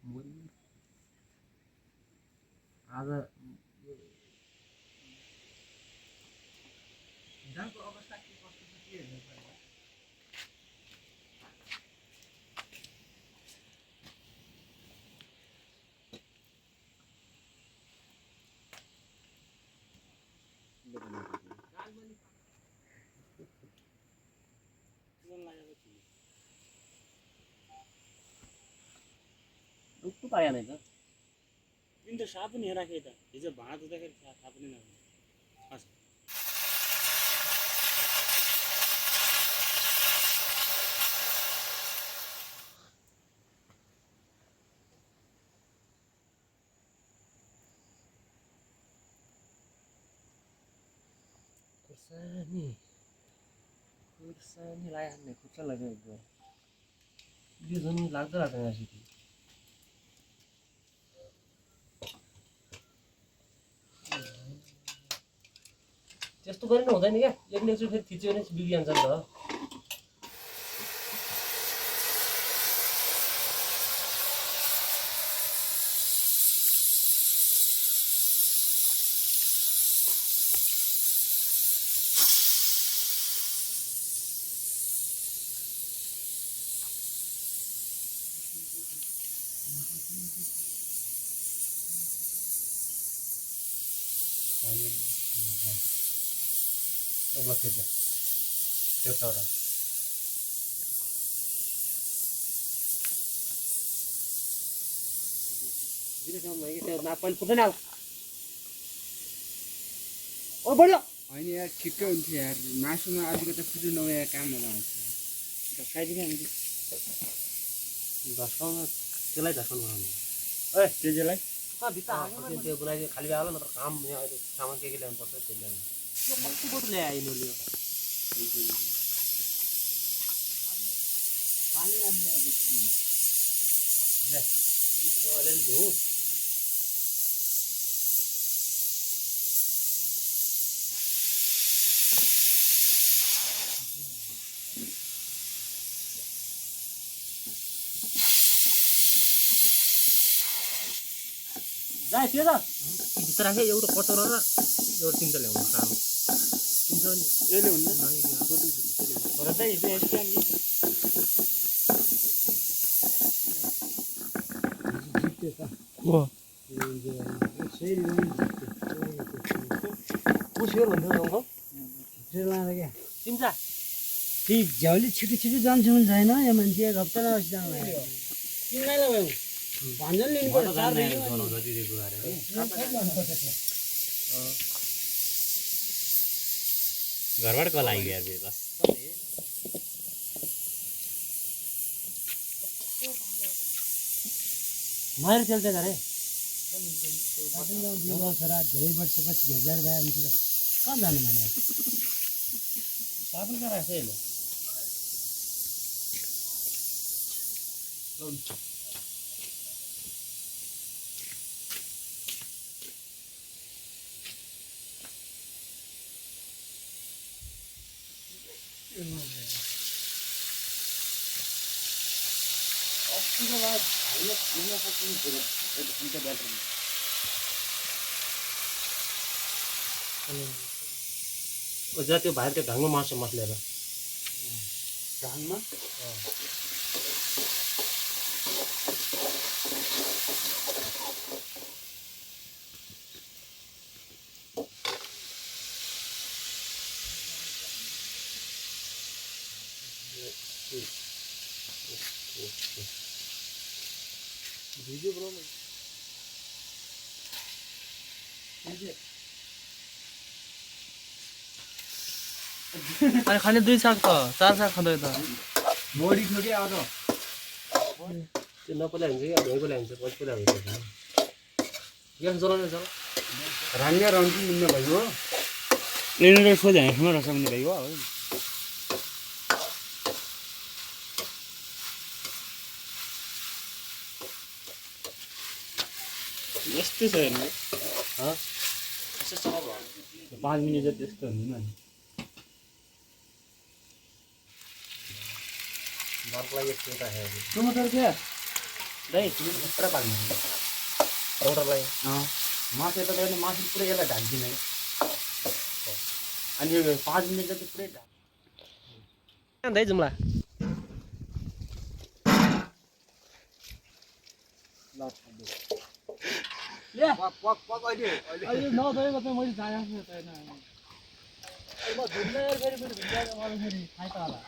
आज धानको अवस्था के कस्तो छ के हेर्नु पर्यो दुःख पाया नहीं था इनतो साबुन हेरा के त हिजो भाँडा धुँदाखेरि साबुन नै नहुने खुर्सानी लाया नहीं खुर्सा लगे एकदम ये जमीन लागदा रहता है ऐसी थी त्यस्तो गरिनु हुँदैन क्या एकचोटि फेरि थिच्यो भने बिग्रिन्छ नि त अब फेरि त्यो चरा नापन पुग्दैन अब ओ बढ्यो हैन यार ठिक्कै हुन्थ्यो यार मासुमा अलिकति फुटु नभए कामहरू आउँछ खाइदिने हामी धस्काउन त्यसलाई धस्काउनु बनाउने ए तेजेलाई भित्र हाल्नु त्यो गुनाइ खाली भए होला नत्र काम यहाँ अहिले सामान के ल्याउनु पर्छ त्यो ल्याउनु यो कति बोट ल्याइनु लियो पानी आउने अब ले यो अलिअलि धुँ जाए त्यो त भित्र राखेँ एउटा कचौरा र एउटा चिम्टा ल्याउनु सानो चिम्टा पनि यसले हुन्न भरतै हिजो स्ट्यान्ड जित्यो त पुस्यो भन्थ्यो गाउँको लाँदा क्या चिम्चा ती झ्याउले छिटो छिटो जान्छ भने छैन यो मान्छे एक हप्ता नबसी जानु किन्नै लगाऊ भन्छन् लिनु पर्छ घरबाट कल आइगयो यार बस मार चल्छ अरे छोरा धेरै वर्षपछि भेटघाट भए हुन्छ त कहाँ जानु भने साबुन कहाँ राख्छ यसले त्यो भाइ त्यो ढङ्गमा मार्छ मसलेर ढाङमा भिडियो बनाउनु अरे खाने दुई साग त चार साग खाँदै त मोडी थियो कि आज त्यो नपला हुन्छ कि भइको हुन्छ पछिला हुन्छ ग्यास जलाउने छ रान्ने रन्छु मिल्ने भयो यिनीहरू सोझा हाँस्न रहेछ भने भइगयो हो यस्तै छ हेर्नु 5 मिनट जति यस्तो हुँदैन नि घरलाई एक चिन्ता है टमाटर क्या दाइ तिमीले पुरा पाल्नु पाउडरलाई मासु यता गयो भने मासु पुरै यसलाई ढाकिदिने अनि यो 5 मिनट जति पुरै ढाक है जुम्ला अहिले नभएको चाहिँ मैले जाने म धुन्दै फेरि भिडियो मलाई फेरि थाहा त होला